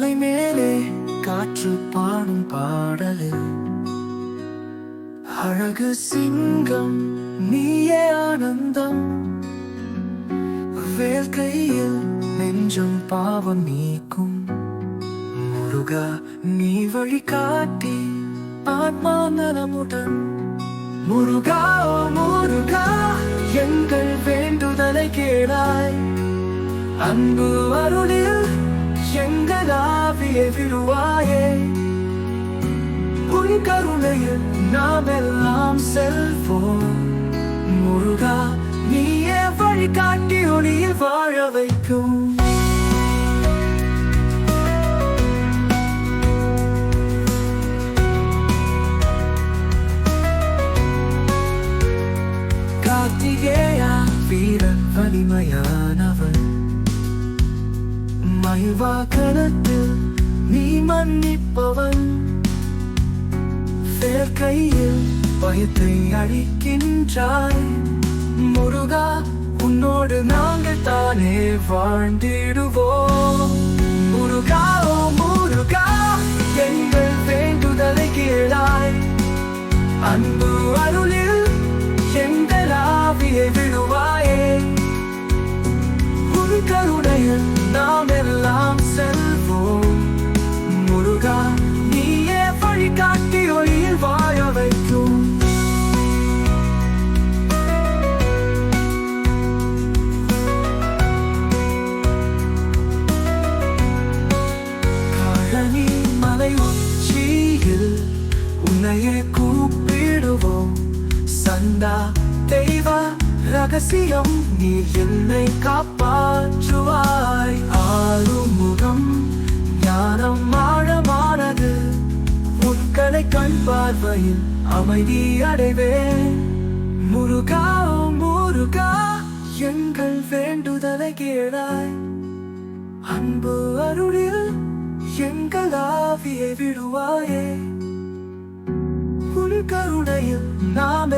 மலை மேலே காற்று பாடும் பாடலில் அழகு சிங்கம் நீயே ஆனந்தம். வேல் கையில் நெஞ்சம் பாவம் நீக்கும். முருகா நீ வழிகாட்டி ஆத்மா நலமுடன். முருகா ஓ முருகா எங்கள் வேண்டுதலை கேளாய். அன்பு அருளில் எங்கள் ஆவியை விடுவாயே. உன் கருணையில் நாம் எல்லாம் செல்வோம். முருகா நீயே வழிகாட்டி ஒளியில் வாழ வைக்கும். கார்த்திகேயா வீரன் வலிமையானவன். மயில்வாகனத்தில் நீ மன்னிப்பவன். வேல் கையில் பயத்தை அழிக்கின்றாய். முருகா உன்னோடு நாங்கள் தானே வாழ்ந்திடுவோம். முருகா ஓ முருகா எங்கள் வேண்டுதலை கேளாய். அன்பு அருளில் எங்கள் ஆவியை விடுவாயே. உன் கருணையில் நாம் எல்லாம் செல்வோம். முருகா நீயே வழிகாட்டி ஒளியில் வாழ வைக்கும். காலனி மலை உச்சியில் உன்னையே கூப்பிடுவோம். சந்தா தெய்வ ரகசியம் நீ என்னை காப்பாற்றுவாய். ஆறுமுகம் ஞானம் ஆழமானது. உன்களை கண் பார்வையில் அமைதி அடைவேன். முருகா ஓ முருகா எங்கள் வேண்டுதலை கேளாய். அன்பு அருளில் எங்கள் ஆவியை விடுவாயே. உன் கருணையில் நாம்